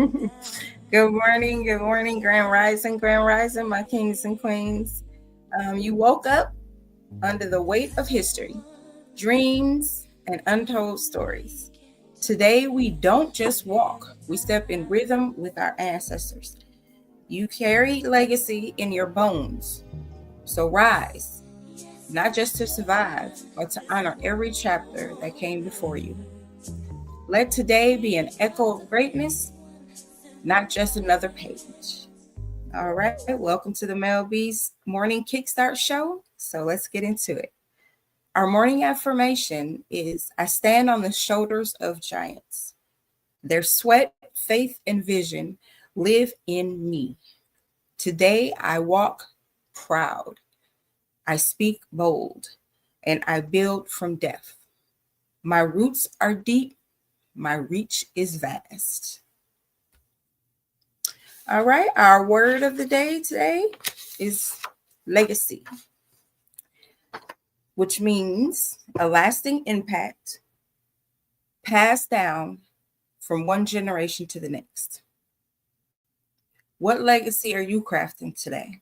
Good morning, Grand Rising, my kings and queens. You woke up under the weight of history, dreams, and untold stories. Today, we don't just walk, we step in rhythm with our ancestors. You carry legacy in your bones, so rise, not just to survive, but to honor every chapter that came before you. Let today be an echo of greatness, not just another page. All right, welcome to the Mel B's Morning Kickstart Show. So let's get into it. Our morning affirmation is I stand on the shoulders of giants. Their sweat, faith, and vision live in me. Today I walk proud. I speak bold, and I build from depth. My roots are deep, my reach is vast. All right, our word of the day today is legacy, which means a lasting impact passed down from one generation to the next. What legacy are you crafting today?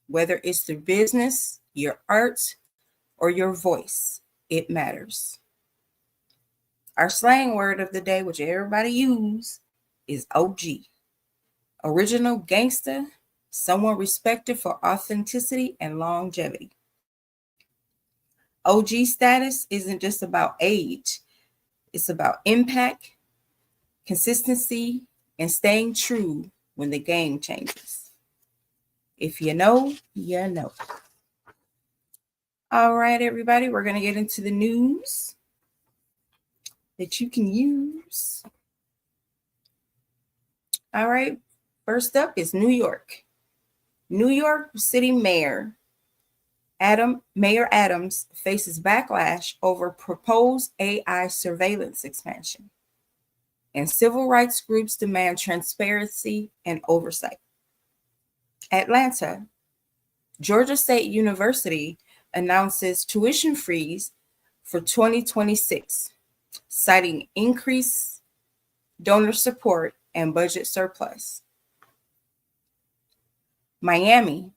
Whether it's through business, your art, or your voice, it matters. Our slang word of the day, which everybody use, is OG. Original gangster, someone respected for authenticity and longevity. OG status isn't just about age, it's about impact, consistency, and staying true when the game changes. If you know, you know. All right, everybody, we're going to get into the news that you can use. All right, first up is New York. New York City Mayor Adams faces backlash over proposed AI surveillance expansion, and civil rights groups demand transparency and oversight. Atlanta, Georgia State University announces tuition freeze for 2026, citing increased donor support and budget surplus. Miami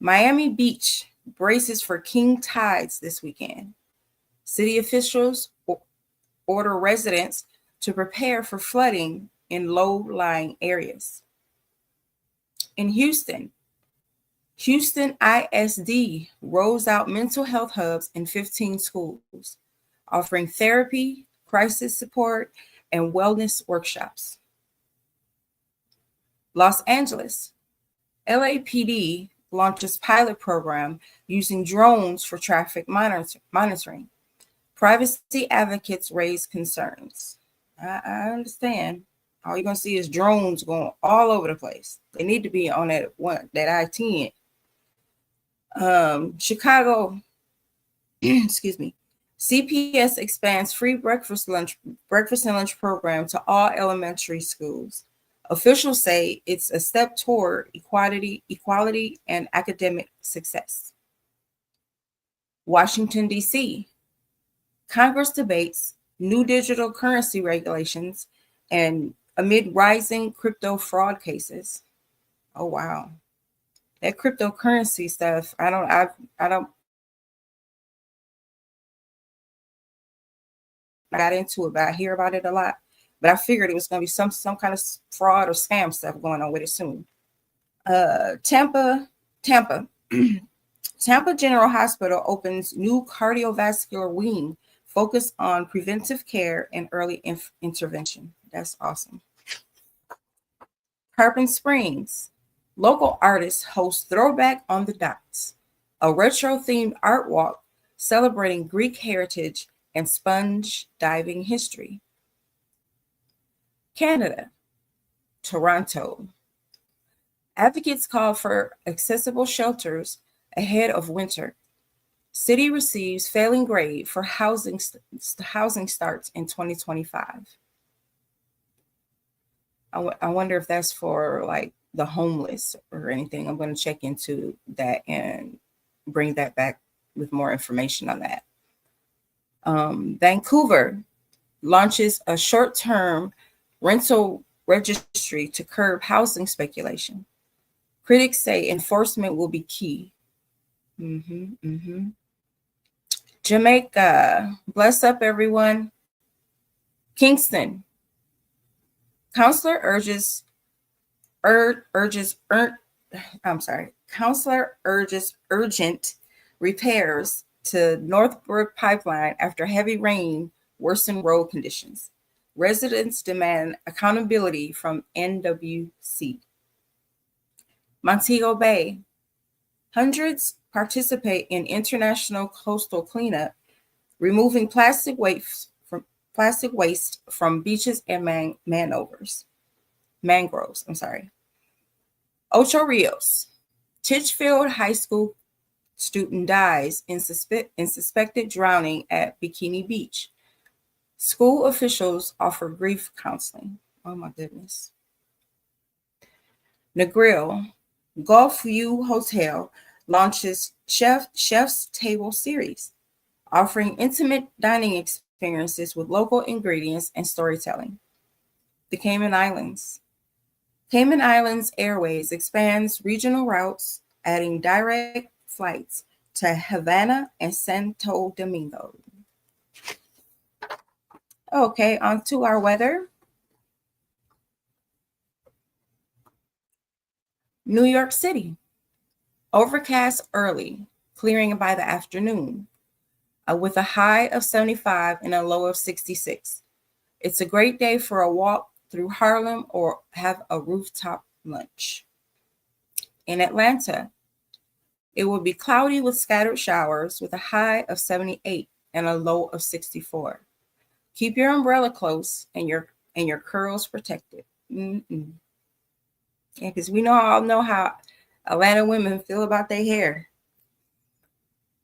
Beach braces for king tides this weekend. City officials order residents to prepare for flooding in low-lying areas. In Houston ISD rolls out mental health hubs in 15 schools, offering therapy, crisis support, and wellness workshops. Los Angeles, LAPD launches pilot program using drones for traffic monitoring. Privacy advocates raise concerns. I understand. All you're gonna see is drones going all over the place. They need to be on that I-10. Chicago, excuse me. CPS expands free breakfast and lunch program to all elementary schools. Officials say it's a step toward equality and academic success. Washington, D.C. Congress debates new digital currency regulations and amid rising crypto fraud cases. Oh wow. That cryptocurrency stuff, I don't got into it, but I hear about it a lot. But I figured it was going to be some kind of fraud or scam stuff going on with it soon. Tampa, Tampa General Hospital opens new cardiovascular wing focused on preventive care and early intervention. That's awesome. Tarpon Springs, local artists host Throwback on the Docks, a retro-themed art walk celebrating Greek heritage and sponge diving history. Canada, Toronto. Advocates call for accessible shelters ahead of winter. City receives failing grade for housing starts in 2025. I wonder if that's for like the homeless or anything. I'm going to check into that and bring that back with more information on that. Vancouver launches a short-term rental registry to curb housing speculation. Critics say enforcement will be key. Jamaica, bless up everyone. Kingston, counselor urges urgent repairs to Northbrook Pipeline after heavy rain worsened road conditions. Residents demand accountability from NWC. Montego Bay, hundreds participate in international coastal cleanup, removing plastic waste from beaches and mangroves. Ocho Rios, Titchfield High School student dies in suspected drowning at Bikini Beach. School officials offer grief counseling. Oh my goodness. Negril, Gulf View Hotel launches Chef's Table series, offering intimate dining experiences with local ingredients and storytelling. The Cayman Islands. Cayman Islands Airways expands regional routes, adding direct flights to Havana and Santo Domingo. Okay, on to our weather. New York City, overcast early, clearing by the afternoon, with a high of 75 and a low of 66. It's a great day for a walk through Harlem or have a rooftop lunch. In Atlanta, it will be cloudy with scattered showers with a high of 78 and a low of 64. Keep your umbrella close and your curls protected. Yeah, because we all know how Atlanta women feel about their hair.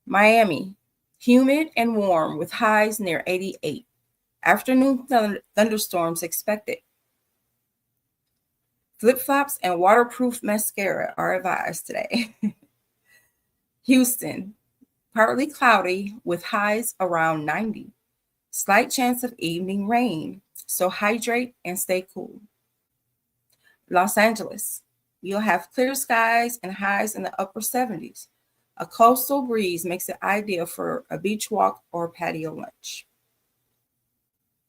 Miami, humid and warm with highs near 88. Afternoon thunderstorms expected. Flip-flops and waterproof mascara are advised today. Houston, partly cloudy with highs around 90. Slight chance of evening rain, so hydrate and stay cool. Los Angeles, you'll have clear skies and highs in the upper 70s. A coastal breeze makes it ideal for a beach walk or patio lunch.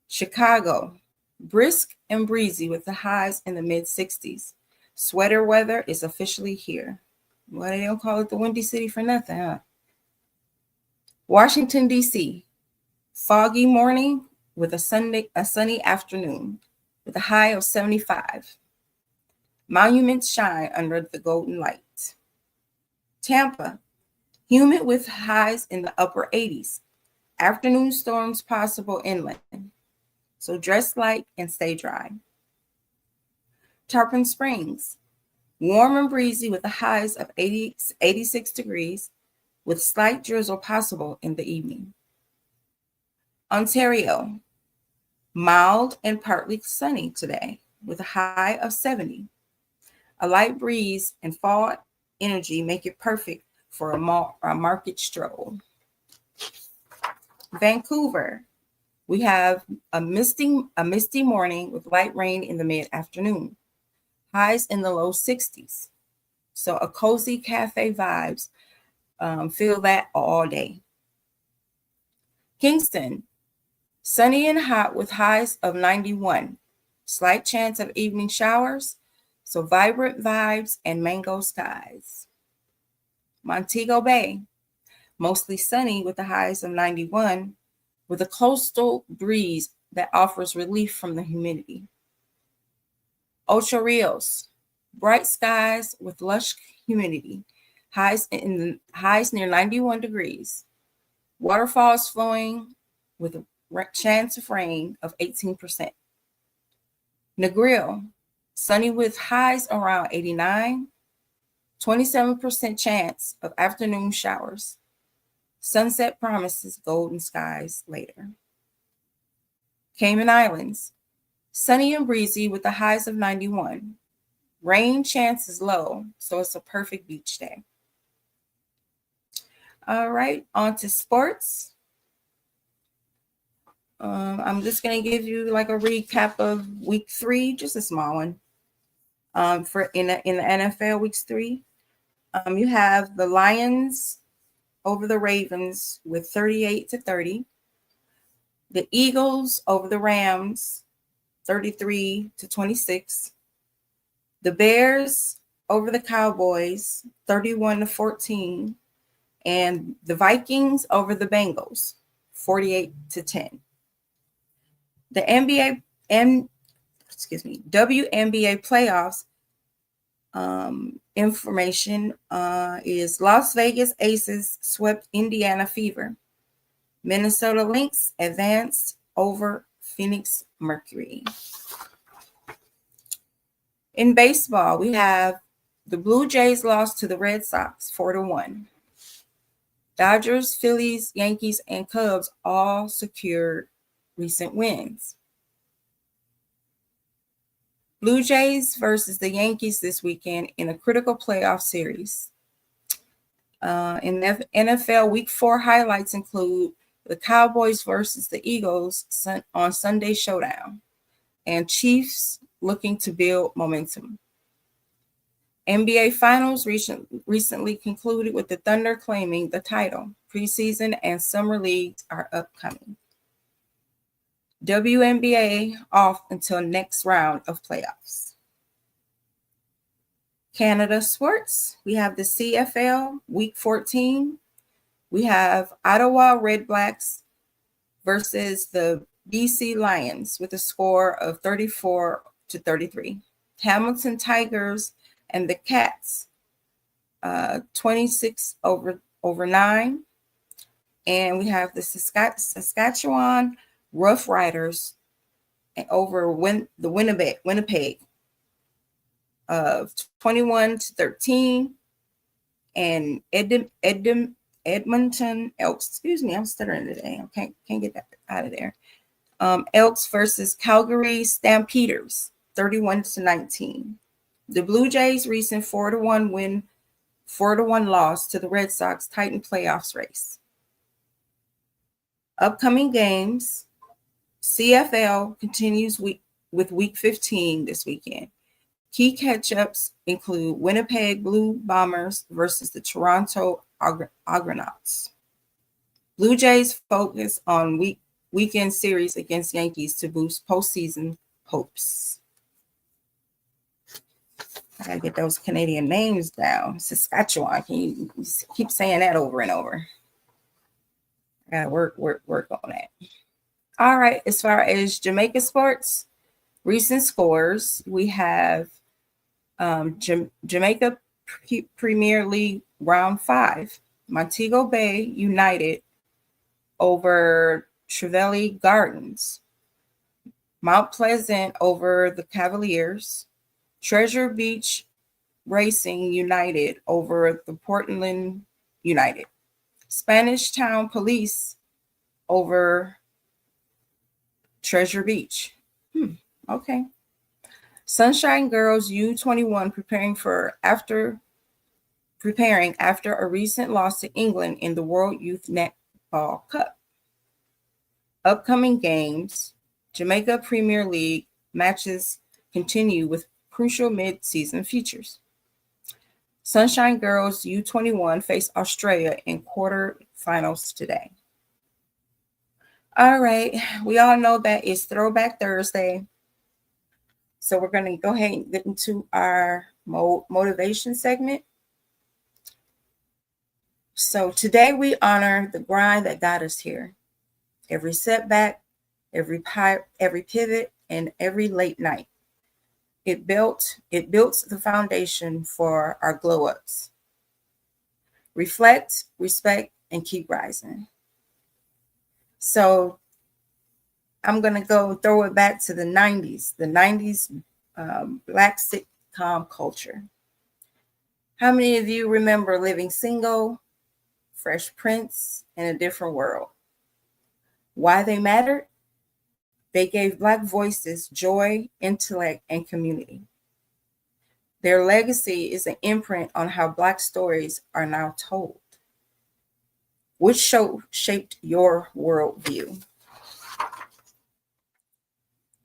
Chicago, brisk and breezy with the highs in the mid 60s. Sweater weather is officially here. Well, they don't call it the Windy City for nothing, huh? Washington, D.C., foggy morning with a sunny afternoon with a high of 75. Monuments shine under the golden light. Tampa, humid with highs in the upper 80s. Afternoon storms possible inland, so dress light and stay dry. Tarpon Springs, warm and breezy with the highs of 86 degrees with slight drizzle possible in the evening. Ontario, mild and partly sunny today with a high of 70. A light breeze and fall energy make it perfect for a market stroll. Vancouver, we have a misty morning with light rain in the mid-afternoon. Highs in the low 60s. So a cozy cafe vibes. Feel that all day. Kingston, sunny and hot with highs of 91. Slight chance of evening showers. So vibrant vibes and mango skies. Montego Bay, mostly sunny with the highs of 91, with a coastal breeze that offers relief from the humidity. Ocho Rios, bright skies with lush humidity, highs near 91 degrees. Waterfalls flowing with a chance of rain of 18%. Negril, sunny with highs around 89, 27% chance of afternoon showers. Sunset promises golden skies later. Cayman Islands, sunny and breezy with the highs of 91. Rain chance is low, so it's a perfect beach day. All right, on to sports. I'm just going to give you like a recap of week 3, just a small one. For in the NFL weeks 3, you have the Lions over the Ravens with 38-30. The Eagles over the Rams 33-26. The Bears over the Cowboys 31-14. And the Vikings over the Bengals 48-10. The WNBA playoffs information is Las Vegas Aces swept Indiana Fever. Minnesota Lynx advanced over Phoenix Mercury. In baseball, we have the Blue Jays lost to the Red Sox 4-1. Dodgers, Phillies, Yankees, and Cubs all secured recent wins. Blue Jays versus the Yankees this weekend in a critical playoff series. In NFL Week 4 highlights include the Cowboys versus the Eagles on Sunday Showdown, and Chiefs looking to build momentum. NBA Finals recently concluded with the Thunder claiming the title. Preseason and summer leagues are upcoming. WNBA off until next round of playoffs. Canada sports, we have the CFL Week 14. We have Ottawa Red Blacks versus the BC Lions with a score of 34-33. Hamilton Tigers and the Cats 26-9. And we have the Saskatchewan Rough Riders over the Winnipeg of 21-13. And Edmonton Elks, excuse me, I'm stuttering today. I can't get that out of there. Elks versus Calgary Stampeders, 31-19. The Blue Jays' recent 4-1 loss to the Red Sox tightened playoffs race. Upcoming games, CFL continues with Week 15 this weekend. Key catch-ups include Winnipeg Blue Bombers versus the Toronto Argonauts. Blue Jays focus on weekend series against Yankees to boost postseason hopes. I gotta get those Canadian names down. Saskatchewan. Can you keep saying that over and over? I gotta work on that. All right. As far as Jamaica sports, recent scores, we have Jamaica Premier League Round 5. Montego Bay United over Trevally Gardens. Mount Pleasant over the Cavaliers. Treasure Beach Racing United over the Portland United. Spanish Town Police over Treasure Beach. Okay. Sunshine Girls U21 preparing after a recent loss to England in the World Youth Netball Cup. Upcoming games, Jamaica Premier League matches continue with crucial mid-season features. Sunshine Girls U21 face Australia in quarterfinals today. All right, we all know that it's Throwback Thursday. So we're going to go ahead and get into our motivation segment. So today we honor the grind that got us here. Every setback, every pivot, and every late night. It built the foundation for our glow ups. Reflect, respect, and keep rising. So I'm going to go throw it back to the 90s, Black sitcom culture. How many of you remember Living Single, Fresh Prince, and A Different World? Why they mattered? They gave Black voices joy, intellect, and community. Their legacy is an imprint on how Black stories are now told. Which show shaped your worldview?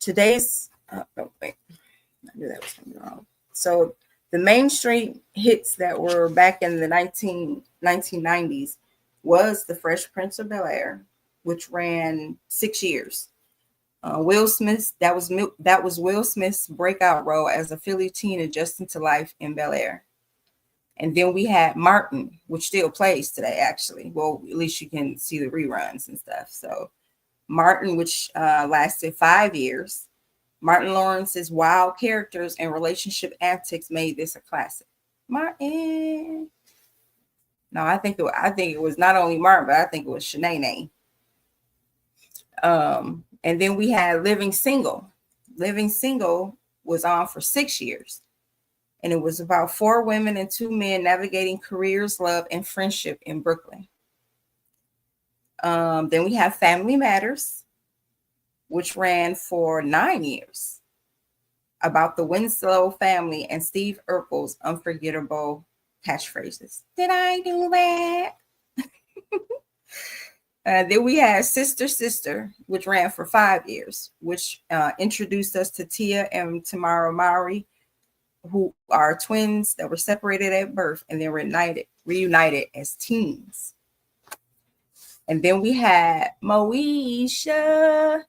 today's oh, wait, I knew that was going to be wrong. So the mainstream hits that were back in the 1990s was The Fresh Prince of Bel-Air, which ran 6 years. Will Smith, that was Will Smith's breakout role as a Philly teen adjusting to life in Bel-Air. And then we had Martin, which still plays today, actually. Well, at least you can see the reruns and stuff. So Martin, which lasted 5 years. Martin Lawrence's wild characters and relationship antics made this a classic. Martin. No, I think it was not only Martin, but I think it was Shanae. And then we had Living Single. Living Single was on for 6 years. And it was about 4 women and 2 men navigating careers, love, and friendship in Brooklyn. Then we have Family Matters, which ran for 9 years, about the Winslow family and Steve Urkel's unforgettable catchphrases. Did I do that? Then we had Sister Sister, which ran for 5 years, which introduced us to Tia and Tamara Mowry, who are twins that were separated at birth and then reunited as teens. And then we had Moesha,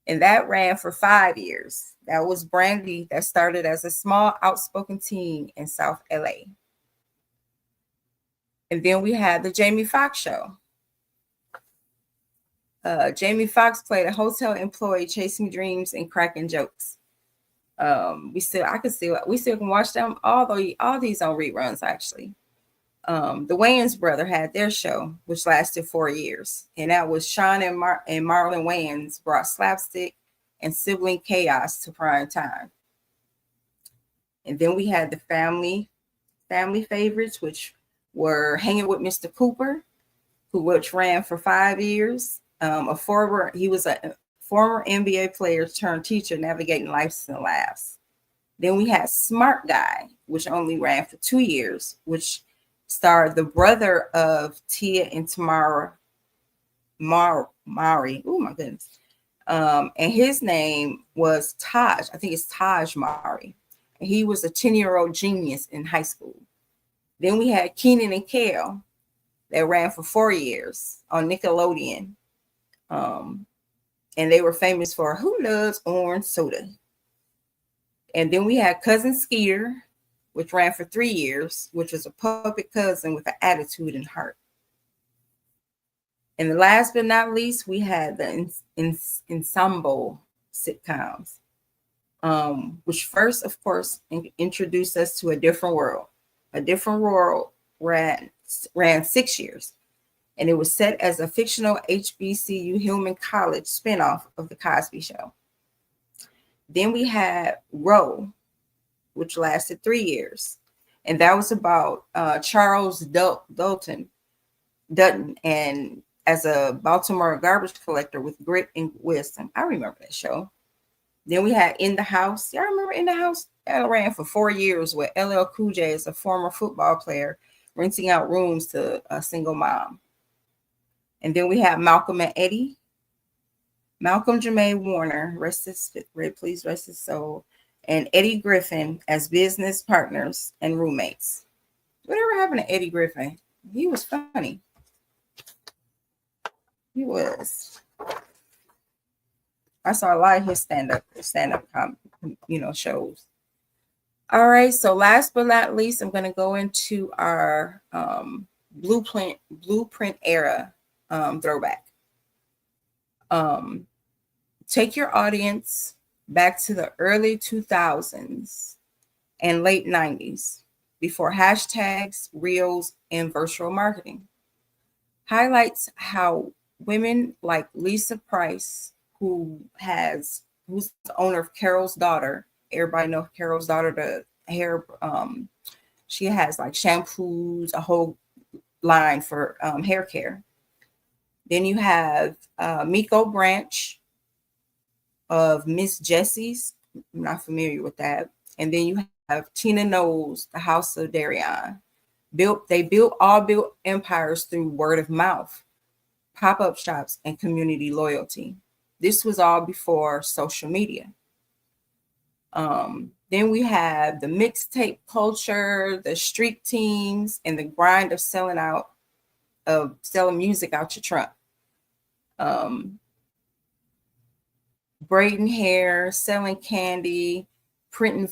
and that ran for 5 years. That was Brandy that started as a small, outspoken teen in South LA. And then we had the Jamie Foxx show. Jamie Foxx played a hotel employee chasing dreams and cracking jokes. We still can watch them. All these on reruns actually. The Wayans brother had their show, which lasted 4 years, and that was Sean and Marlon Wayans brought slapstick and sibling chaos to prime time. And then we had the family favorites, which were Hanging with Mr. Cooper, which ran for 5 years. He was a former NBA player turned teacher navigating lifes and laughs. Then we had Smart Guy, which only ran for 2 years, which starred the brother of Tia and Tamara Mowry. Oh my goodness. And his name was Taj. I think it's Taj Mowry. And he was a 10-year-old genius in high school. Then we had Kenan and Kel that ran for 4 years on Nickelodeon. And they were famous for Who Loves Orange Soda? And then we had Cousin Skeeter, which ran for 3 years, which was a puppet cousin with an attitude and heart. And last but not least, we had the ensemble sitcoms, which first, of course, introduced us to A Different World. A Different World ran 6 years, and it was set as a fictional HBCU Hillman College spinoff of The Cosby Show. Then we had Row, which lasted 3 years, and that was about Charles Dutton, and as a Baltimore garbage collector with grit and wisdom. I remember that show. Then we had In the House. Y'all remember In the House? That ran for 4 years with LL Cool J as a former football player renting out rooms to a single mom. And then we had Malcolm and Eddie. Malcolm Jermaine Warner, please rest his soul, and Eddie Griffin as business partners and roommates. Whatever happened to Eddie Griffin? He was funny. He was. I saw a lot of his stand-up shows. All right, so last but not least, I'm going to go into our blueprint era throwback. Take your audience back to the early 2000s and late 90s, before hashtags, reels, and virtual marketing. Highlights how women like Lisa Price, who's the owner of Carol's Daughter. Everybody knows Carol's Daughter, the hair. She has like shampoos, a whole line for hair care. Then you have Miko Branch of Miss Jessie's. I'm not familiar with that. And then you have Tina Knowles, the House of Darion. They built empires through word of mouth, pop-up shops, and community loyalty. This was all before social media. Then we have the mixtape culture, the street teams, and the grind of selling music out your trunk. Braiding hair, selling candy, printing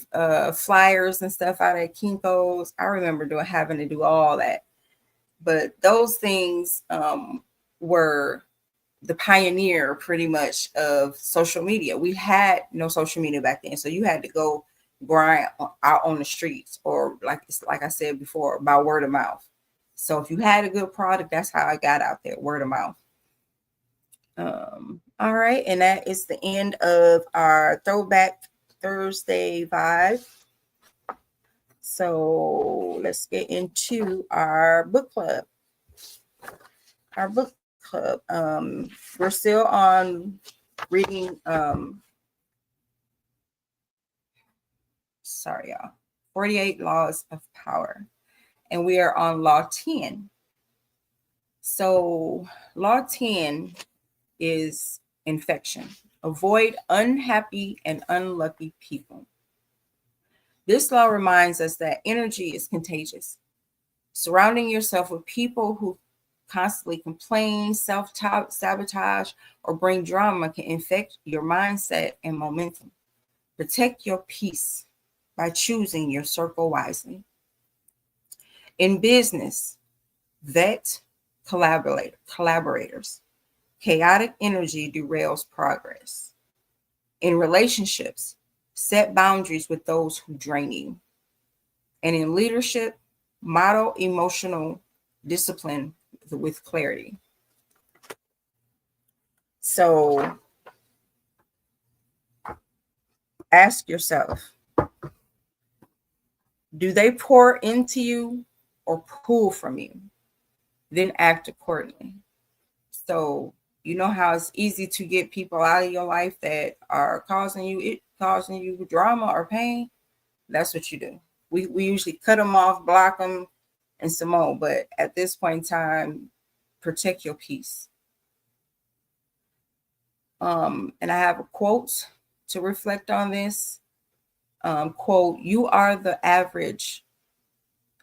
flyers and stuff out at Kinko's. I remember having to do all that. But those things were the pioneer pretty much of social media. We had no social media back then. So you had to go grind out on the streets, or like I said before, by word of mouth. So if you had a good product, that's how I got out there, word of mouth. All right, and that is the end of our Throwback Thursday vibe. So let's get into our book club. We're still on reading 48 Laws of Power, and we are on Law 10. So Law 10 is infection. Avoid unhappy and unlucky people. This law reminds us that energy is contagious. Surrounding yourself with people who constantly complain, self-sabotage, or bring drama can infect your mindset and momentum. Protect your peace by choosing your circle wisely. In business, vet collaborators. Chaotic energy derails progress. In relationships, set boundaries with those who drain you. And in leadership, model emotional discipline with clarity. So ask yourself, do they pour into you or pull from you? Then act accordingly. So you know how it's easy to get people out of your life that are causing you drama or pain. That's what you do. We usually cut them off, block them, and some more. But at this point in time, protect your peace. And I have a quote to reflect on this. Quote, you are the average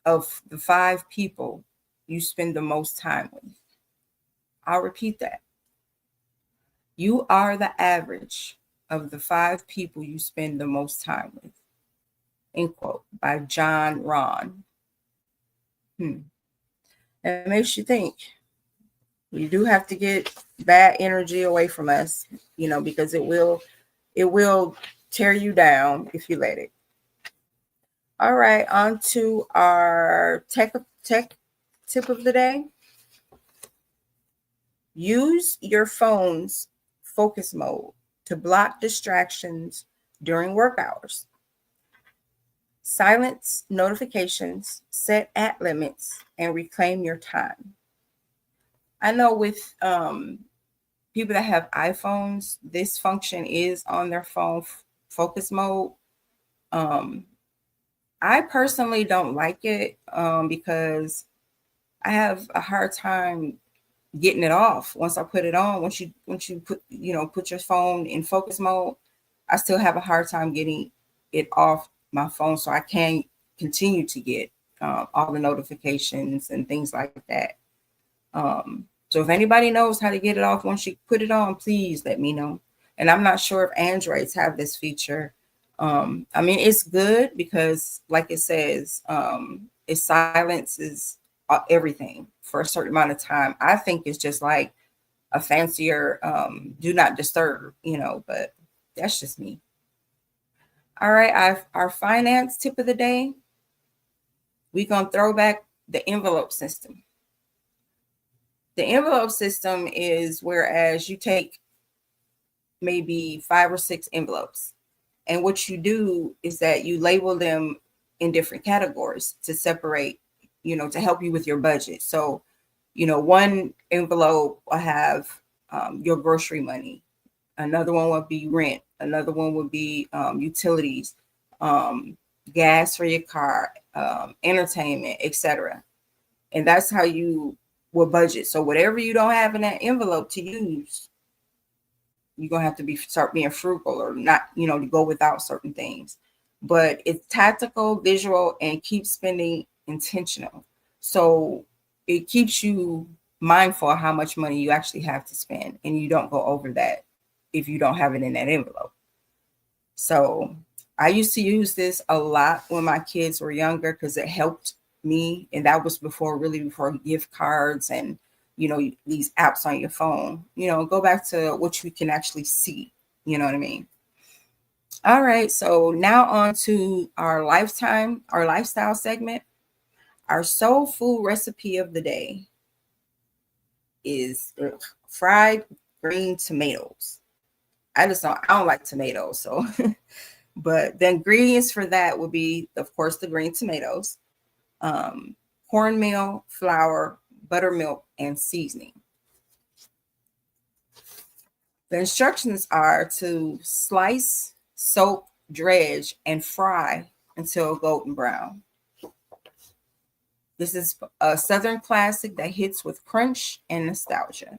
of the 5 people you spend the most time with. I'll repeat that. You are the average of the 5 people you spend the most time with. End quote, by John Ron. It makes you think. We do have to get bad energy away from us, because it will tear you down if you let it. All right, on to our tech tip of the day. Use your phone's focus mode to block distractions during work hours. Silence notifications, set at limits, and reclaim your time. I know with people that have iPhones, this function is on their phone focus mode. I personally don't like it because I have a hard time getting it off once I put it on. Once you put your phone in focus mode, I still have a hard time getting it off my phone, so I can continue to get all the notifications and things like that. So if anybody knows how to get it off once you put it on, please let me know. And I'm not sure if Androids have this feature. I mean, it's good because, like it says, it silences everything for a certain amount of time. I think it's just like a fancier do not disturb, but that's just me. All right, our finance tip of the day, we're going to throw back the envelope system. The envelope system is whereas you take maybe 5 or 6 envelopes, and what you do is that you label them in different categories to separate, to help you with your budget. So, one envelope will have your grocery money. Another one would be rent. Another one would be utilities, gas for your car, entertainment, etc. And that's how you will budget. So whatever you don't have in that envelope to use, you're gonna have to start being frugal or not, to go without certain things. But it's tactical, visual, and keep spending intentional. So it keeps you mindful of how much money you actually have to spend, and you don't go over that if you don't have it in that envelope. So I used to use this a lot when my kids were younger because it helped me. And that was before gift cards and, these apps on your phone. Go back to what you can actually see. You know what I mean? All right. So now on to our lifestyle segment. Our soul food recipe of the day is fried green tomatoes. I don't like tomatoes. So but the ingredients for that would be, of course, the green tomatoes, cornmeal, flour, buttermilk, and seasoning. The instructions are to slice, soak, dredge, and fry until golden brown. This is a Southern classic that hits with crunch and nostalgia.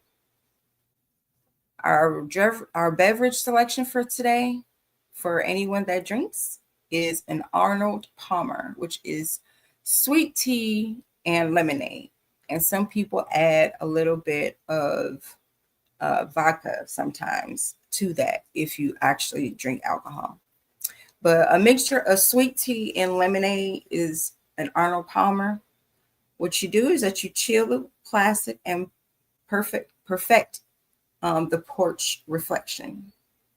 Our beverage selection for today, for anyone that drinks, is an Arnold Palmer, which is sweet tea and lemonade. And some people add a little bit of vodka sometimes to that if you actually drink alcohol. But a mixture of sweet tea and lemonade is an Arnold Palmer. What you do is that you chill the classic and perfect the porch reflection.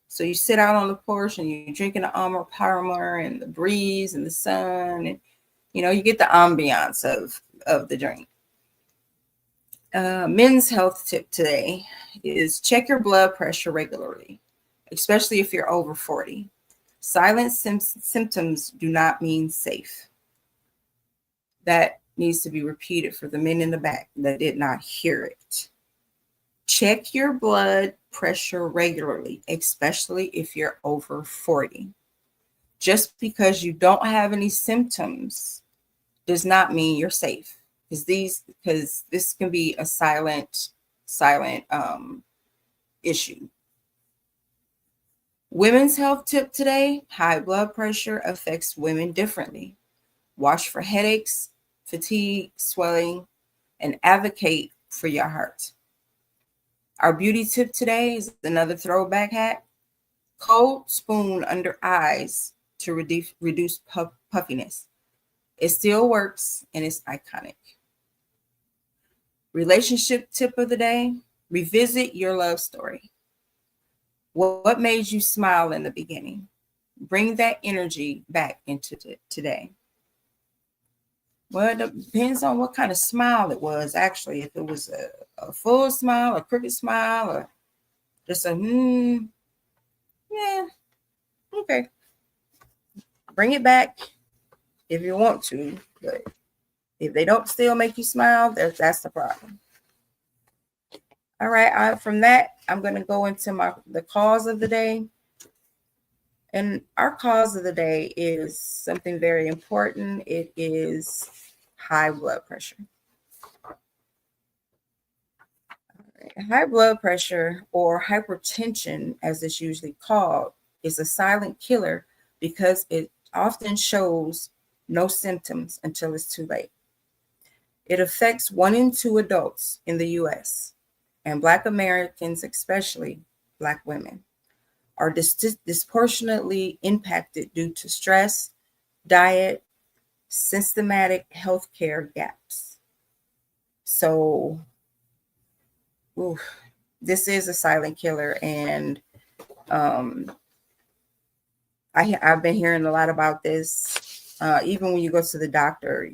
So you sit out on the porch and you're drinking the Arnold Palmer and the breeze and the sun, and you get the ambiance of the drink. Men's health tip today is check your blood pressure regularly, especially if you're over 40. Silent symptoms do not mean safe. That needs to be repeated for the men in the back that did not hear it. Check your blood pressure regularly, especially if you're over 40. Just because you don't have any symptoms does not mean you're safe. Because this can be a silent issue. Women's health tip today: high blood pressure affects women differently. Watch for headaches, fatigue, swelling, and advocate for your heart. Our beauty tip today is another throwback hack: cold spoon under eyes to reduce puffiness. It still works and it's iconic. Relationship tip of the day: revisit your love story. What made you smile in the beginning? Bring that energy back into today. Well, it depends on what kind of smile it was, actually. If it was a full smile, a crooked smile, or just a yeah, okay. Bring it back if you want to, but if they don't still make you smile, that's the problem. All right, from that, I'm going to go into the cause of the day. And our cause of the day is something very important. It is high blood pressure. High blood pressure, or hypertension as it's usually called, is a silent killer because it often shows no symptoms until it's too late. It affects 1 in 2 adults in the US, and Black Americans, especially Black women, are disproportionately impacted due to stress, diet, systematic healthcare gaps. So, this is a silent killer, and I've been hearing a lot about this, even when you go to the doctor,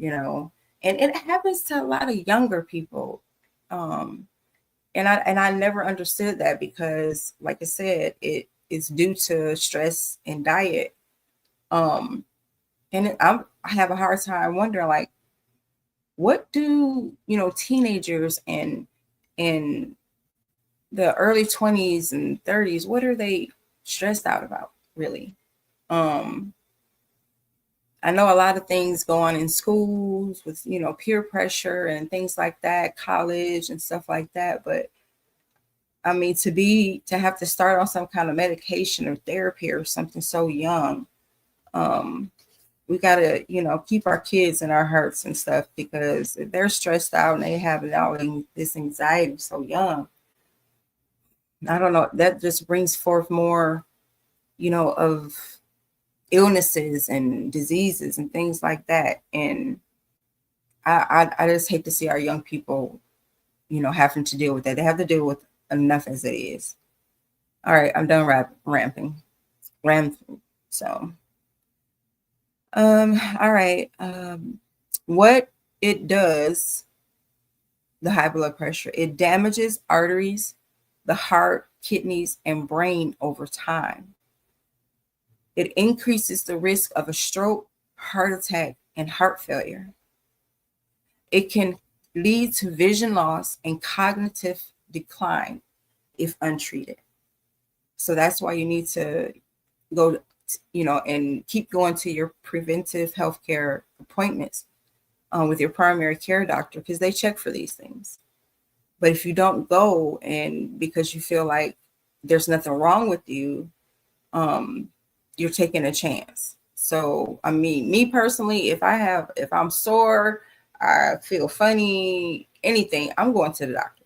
and it happens to a lot of younger people. And I never understood that because, like I said, it is due to stress and diet. And I have a hard time wondering, like, what do teenagers and in the early 20s and 30s, what are they stressed out about, really? I know a lot of things go on in schools with peer pressure and things like that, college and stuff like that, but I mean, to have to start on some kind of medication or therapy or something so young, we gotta, keep our kids in our hearts and stuff, because if they're stressed out and they have all this anxiety so young, I don't know, that just brings forth more, of illnesses and diseases and things like that. And I just hate to see our young people, having to deal with that. They have to deal with enough as it is. All right, I'm done ramping. So, all right. What it does, the high blood pressure, it damages arteries, the heart, kidneys, and brain over time. It increases the risk of a stroke, heart attack, and heart failure. It can lead to vision loss and cognitive decline if untreated. So that's why you need to go, and keep going to your preventive healthcare appointments with your primary care doctor, because they check for these things. But if you don't go, and because you feel like there's nothing wrong with you, you're taking a chance. So, I mean, me personally, if I'm sore, I feel funny, anything, I'm going to the doctor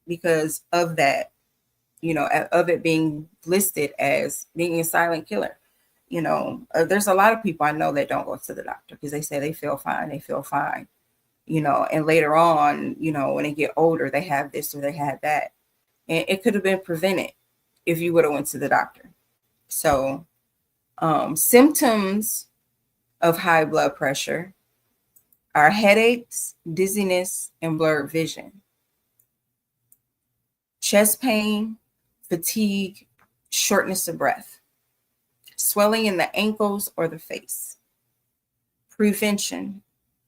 because of that, of it being listed as being a silent killer. There's a lot of people I know that don't go to the doctor because they say they feel fine, and later on, when they get older, they have this or they had that. And it could have been prevented if you would have went to the doctor. So, symptoms of high blood pressure are headaches, dizziness, and blurred vision, chest pain, fatigue, shortness of breath, swelling in the ankles or the face. Prevention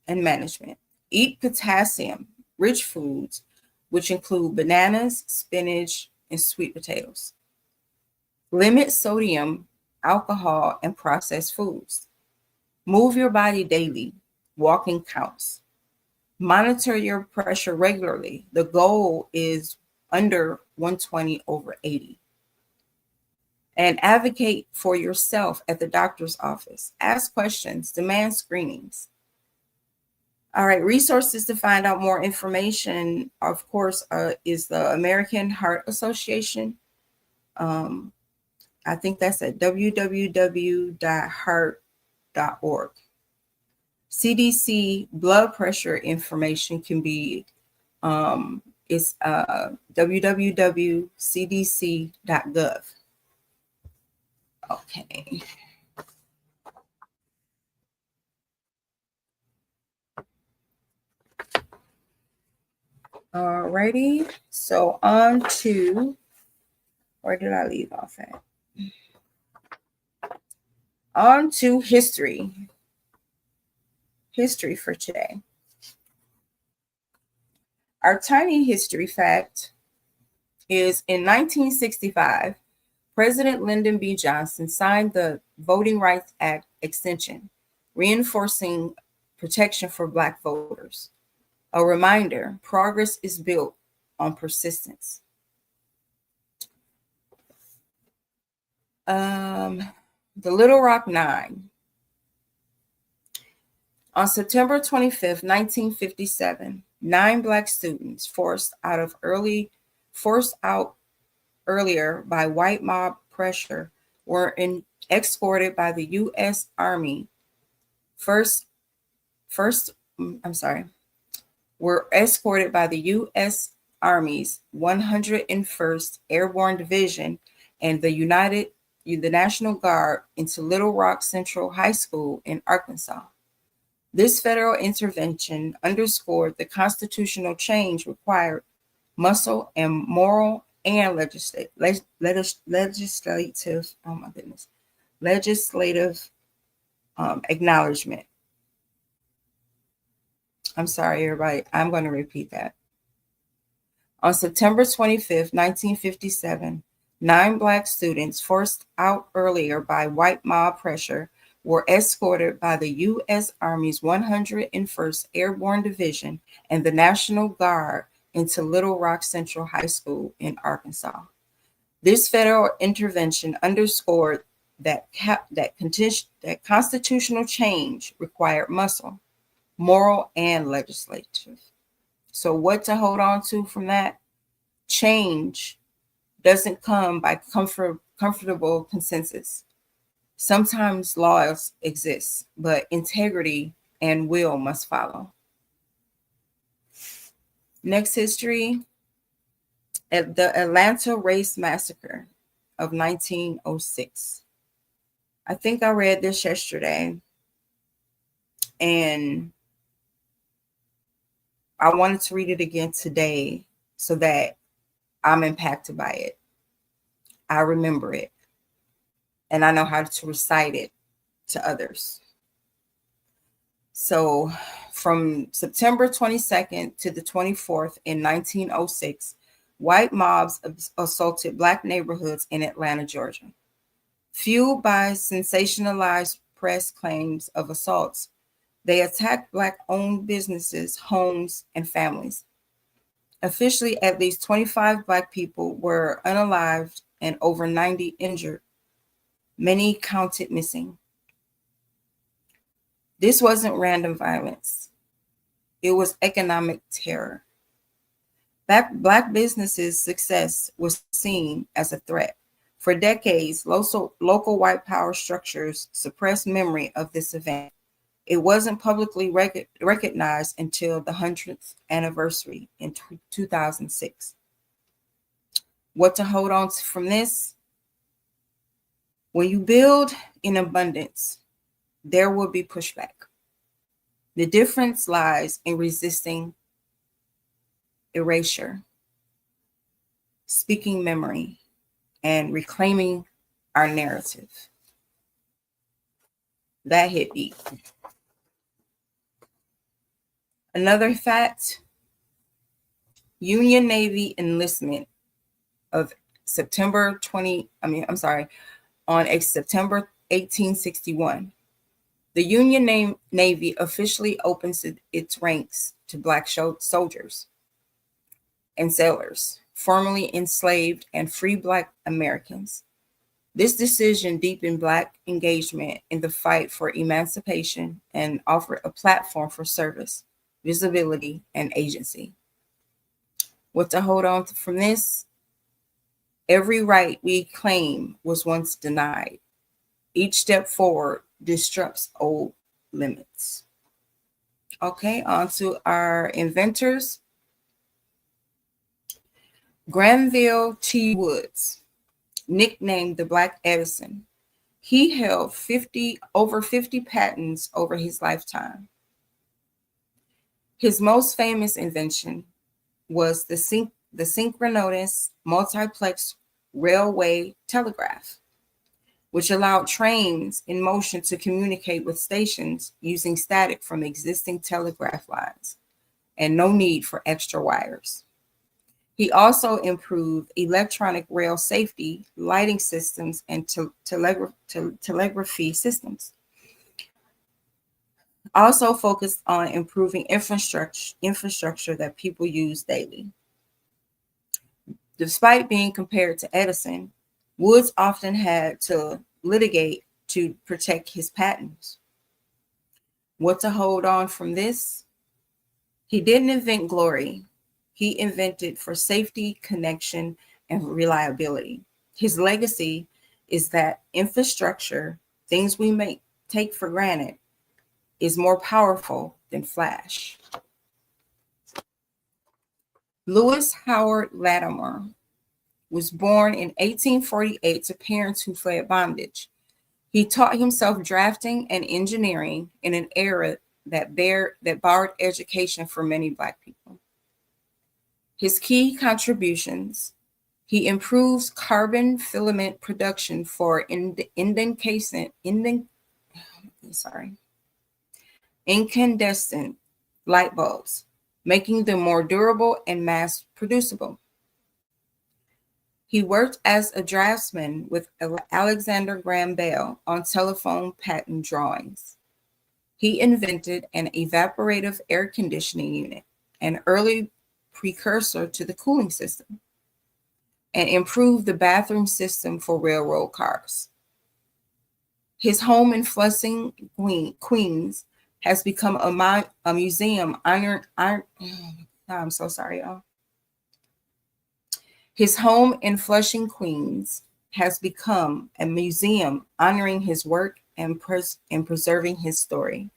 and management. Eat potassium-rich foods, which include bananas, spinach, and sweet potatoes. Limit sodium, alcohol, and processed foods. Move your body daily. Walking counts. Monitor your pressure regularly. The goal is under 120/80. And advocate for yourself at the doctor's office. Ask questions, demand screenings. All right, resources to find out more information, of course, is the American Heart Association. I think that's at www.heart.org. CDC blood pressure information can be is www.cdc.gov. Okay. Alrighty. So on to, where did I leave off at? On to history. History for today. Our tiny history fact is in 1965, President Lyndon B. Johnson signed the Voting Rights Act extension, reinforcing protection for Black voters. A reminder, progress is built on persistence. The Little Rock Nine. On September 25th, 1957, 9 Black students forced out earlier by white mob pressure were escorted by the U.S. Army were escorted by the U.S. Army's 101st Airborne Division and the National Guard into Little Rock Central High School in Arkansas. This federal intervention underscored the constitutional change required muscle and moral and legislative acknowledgement. I'm sorry, everybody. I'm going to repeat that. On September 25th, 1957, 9 Black students forced out earlier by white mob pressure were escorted by the U.S. Army's 101st Airborne Division and the National Guard into Little Rock Central High School in Arkansas. This federal intervention underscored that constitutional change required muscle, moral, and legislative. So, what to hold on to from that? Change doesn't come by comfortable consensus. Sometimes laws exist, but integrity and will must follow. Next history, at the Atlanta Race Massacre of 1906. I think I read this yesterday, and I wanted to read it again today so that I'm impacted by it. I remember it, and I know how to recite it to others. So, from September 22nd to the 24th in 1906, white mobs assaulted Black neighborhoods in Atlanta, Georgia. Fueled by sensationalized press claims of assaults, they attacked Black-owned businesses, homes, and families. Officially, at least 25 Black people were unalived and over 90 injured, many counted missing. This wasn't random violence. It was economic terror. Black businesses' success was seen as a threat. For decades, local white power structures suppressed memory of this event. It wasn't publicly recognized until the 100th anniversary in 2006. What to hold on to from this? When you build in abundance, there will be pushback. The difference lies in resisting erasure, speaking memory, and reclaiming our narrative. That hit deep. Another fact, Union Navy enlistment of September 1861. The Union Navy officially opens its ranks to Black soldiers and sailors, formerly enslaved and free Black Americans. This decision deepened Black engagement in the fight for emancipation and offered a platform for service, visibility, and agency. What to hold on to from this? Every right we claim was once denied. Each step forward disrupts old limits. Okay, on to our inventors. Granville T. Woods, nicknamed the Black Edison. He held over 50 patents over his lifetime. His most famous invention was the synchronous multiplex railway telegraph, which allowed trains in motion to communicate with stations using static from existing telegraph lines and no need for extra wires. He also improved electronic rail safety, lighting systems, and telegraphy systems. Also focused on improving infrastructure that people use daily. Despite being compared to Edison, Woods often had to litigate to protect his patents. What to hold on from this? He didn't invent glory. He invented for safety, connection, and reliability. His legacy is that infrastructure, things we may take for granted, is more powerful than flash. Lewis Howard Latimer was born in 1848 to parents who fled bondage. He taught himself drafting and engineering in an era that barred education for many Black people. His key contributions: he improves carbon filament production for incandescent light bulbs, making them more durable and mass producible. He worked as a draftsman with Alexander Graham Bell on telephone patent drawings. He invented an evaporative air conditioning unit, an early precursor to the cooling system, and improved the bathroom system for railroad cars. His home in Flushing, Queens, has become a museum I'm so sorry, y'all. His home in Flushing, Queens, has become a museum honoring his work and preserving his story.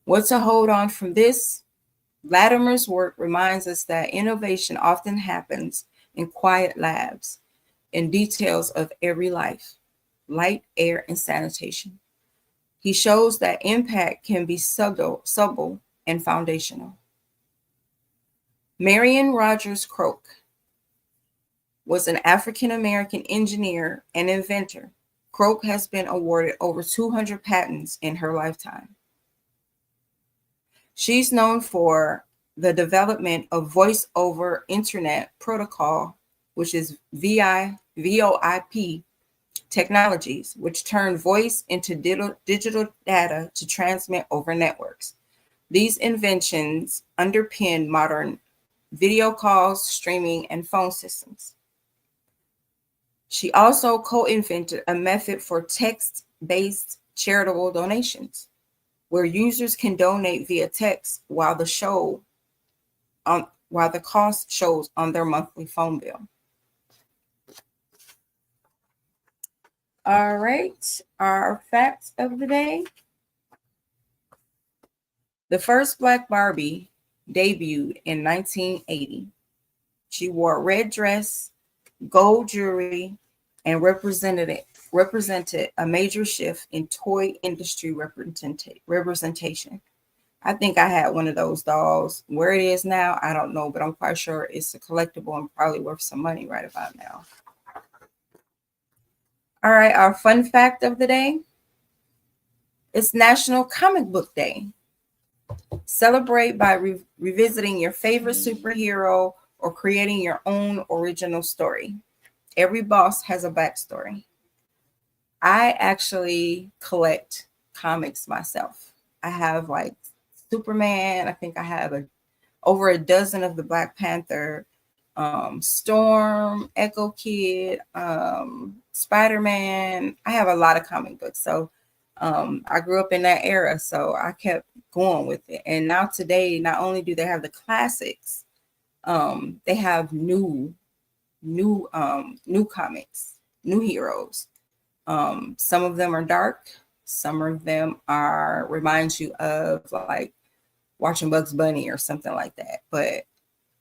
What to hold on from this? Latimer's work reminds us that innovation often happens in quiet labs, in details of every life, light, air, and sanitation. He shows that impact can be subtle and foundational. Marion Rogers Croak was an African-American engineer and inventor. Croak has been awarded over 200 patents in her lifetime. She's known for the development of voice over internet protocol, which is VoIP technologies, which turn voice into digital data to transmit over networks. These inventions underpin modern video calls, streaming, and phone systems. She also co-invented a method for text-based charitable donations, where users can donate via text while the cost shows on their monthly phone bill. All right, our facts of the day. The first Black Barbie debuted in 1980. She wore a red dress, gold jewelry, and represented a major shift in toy industry representation. I think I had one of those dolls. Where it is now, I don't know, but I'm quite sure it's a collectible and probably worth some money right about now. All right, our fun fact of the day. It's National Comic Book Day. Celebrate by revisiting your favorite superhero or creating your own original story. Every boss has a backstory. I actually collect comics myself. I have like Superman. I think I have over a dozen of the Black Panther, Storm, Echo Kid, Spider-Man. I have a lot of comic books. So I grew up in that era, so I kept going with it. And now today, not only do they have the classics, they have new comics, new heroes. Some of them are dark. Some of them remind you of like watching Bugs Bunny or something like that. But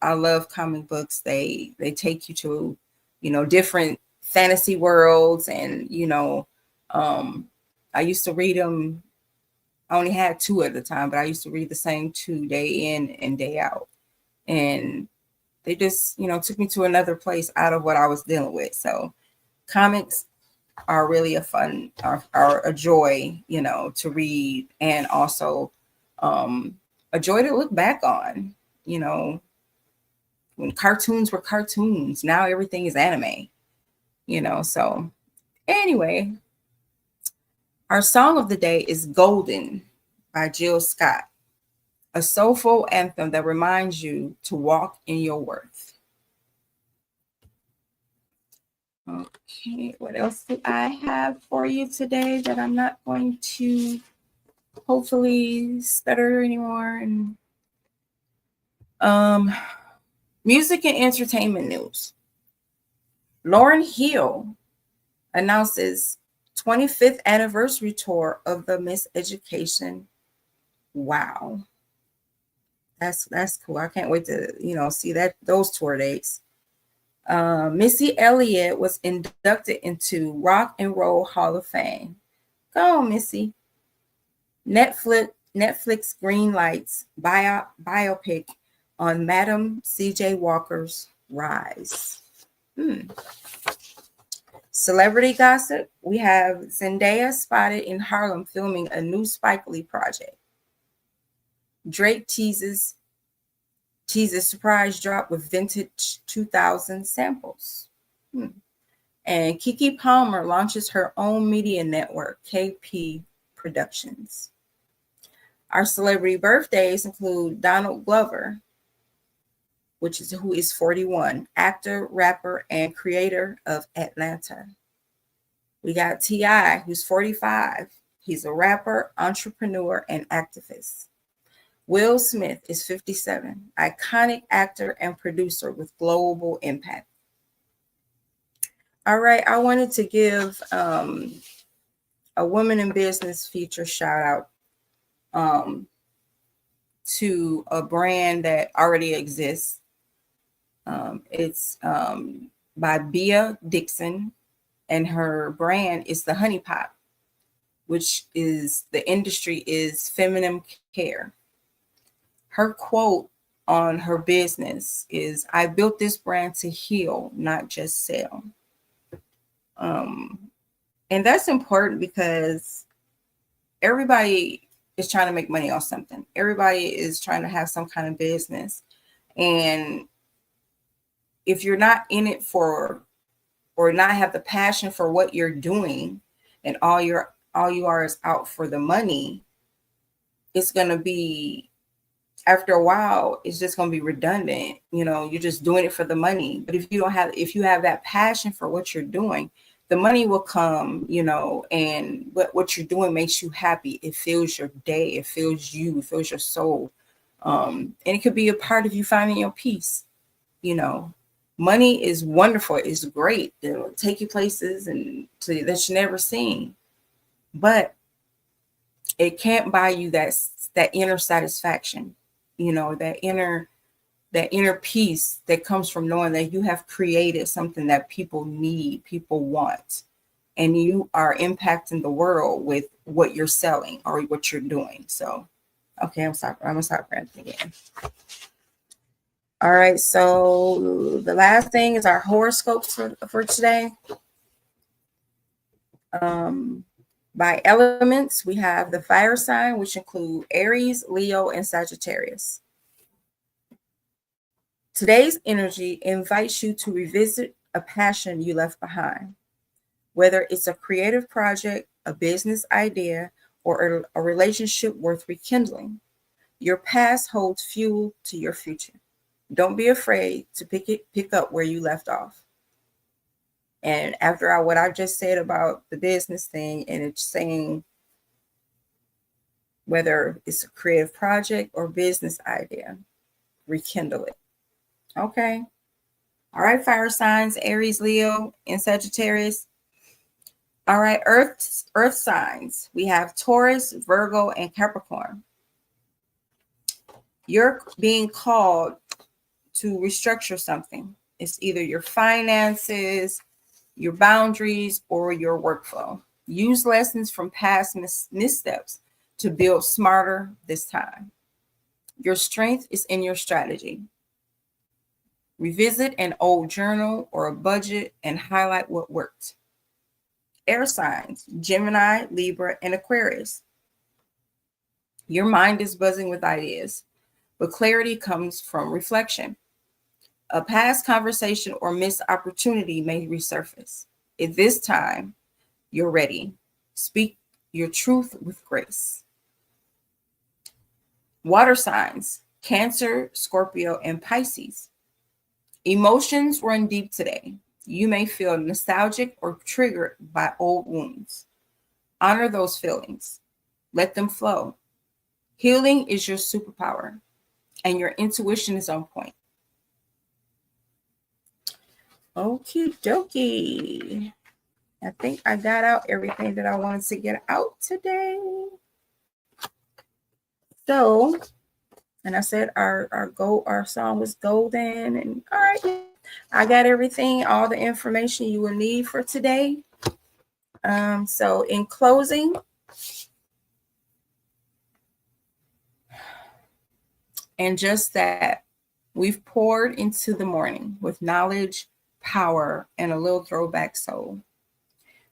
I love comic books. They take you to, different fantasy worlds, and I used to read them. I only had two at the time, but I used to read the same two day in and day out. And they just, took me to another place out of what I was dealing with. So comics are really are a joy, to read, and also a joy to look back on, when cartoons were cartoons. Now everything is anime, so anyway, our song of the day is Golden by Jill Scott, a soulful anthem that reminds you to walk in your worth. Okay, what else do I have for you today that I'm not going to hopefully stutter anymore? And music and entertainment news. Lauryn Hill announces 25th anniversary tour of the Miss Education. Wow. That's cool. I can't wait to, see those tour dates. Missy Elliott was inducted into Rock and Roll Hall of Fame. Go on, Missy. Netflix greenlights biopic on Madam C.J. Walker's rise. Celebrity gossip. We have Zendaya spotted in Harlem filming a new Spike Lee project. Drake teases surprise drop with vintage 2000 samples. And Keke Palmer launches her own media network, KP Productions. Our celebrity birthdays include Donald Glover, who is 41, actor, rapper, and creator of Atlanta. We got T.I., who's 45. He's a rapper, entrepreneur, and activist. Will Smith is 57, iconic actor and producer with global impact. All right, I wanted to give a woman in business feature shout out to a brand that already exists. It's by Bea Dixon, and her brand is the Honey Pot, which is the industry is feminine care. Her quote on her business is, "I built this brand to heal, not just sell." And that's important because everybody is trying to make money off something. Everybody is trying to have some kind of business. And if you're not in it for, or not have the passion for what you're doing, and all you are is out for the money, it's going to be, after a while, it's just going to be redundant. You're just doing it for the money. But if you have that passion for what you're doing, the money will come, and what you're doing makes you happy. It fills your day. It fills you. It fills your soul. And it could be a part of you finding your peace. Money is wonderful. It's great. It'll take you places and that you never seen. But it can't buy you that inner satisfaction, that inner peace that comes from knowing that you have created something that people need, people want, and you are impacting the world with what you're selling or what you're doing. So, okay, I'm gonna stop ranting again. All right, so the last thing is our horoscopes for today. By elements, we have the fire sign, which include Aries, Leo, and Sagittarius. Today's energy invites you to revisit a passion you left behind, whether it's a creative project, a business idea, or a relationship worth rekindling. Your past holds fuel to your future. Don't be afraid to pick up where you left off. And after what I just said about the business thing, and it's saying whether it's a creative project or business idea, rekindle it. Okay. All right, fire signs, Aries, Leo, and Sagittarius. All right, earth signs. We have Taurus, Virgo, and Capricorn. You're being called to restructure something. It's either your finances, your boundaries, or your workflow. Use lessons from past missteps to build smarter this time. Your strength is in your strategy. Revisit an old journal or a budget and highlight what worked. Air signs, Gemini, Libra, and Aquarius. Your mind is buzzing with ideas, but clarity comes from reflection. A past conversation or missed opportunity may resurface. At this time, you're ready. Speak your truth with grace. Water signs, Cancer, Scorpio, and Pisces. Emotions run deep today. You may feel nostalgic or triggered by old wounds. Honor those feelings. Let them flow. Healing is your superpower, and your intuition is on point. Okie dokie. I think I got out everything that I wanted to get out today. So, and I said our song was golden. And all right, I got everything, all the information you will need for today. So in closing, and just that, we've poured into the morning with knowledge, power, and a little throwback soul.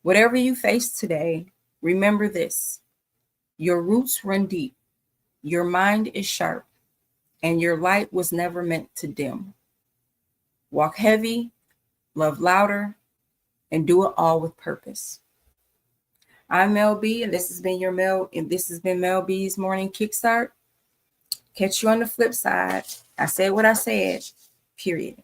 Whatever you face today, remember this: your roots run deep, your mind is sharp, and your light was never meant to dim. Walk heavy, love louder, and do it all with purpose. I'm Mel B, and this has been Mel B's Morning Kickstart. Catch you on the flip side. I said what I said. period.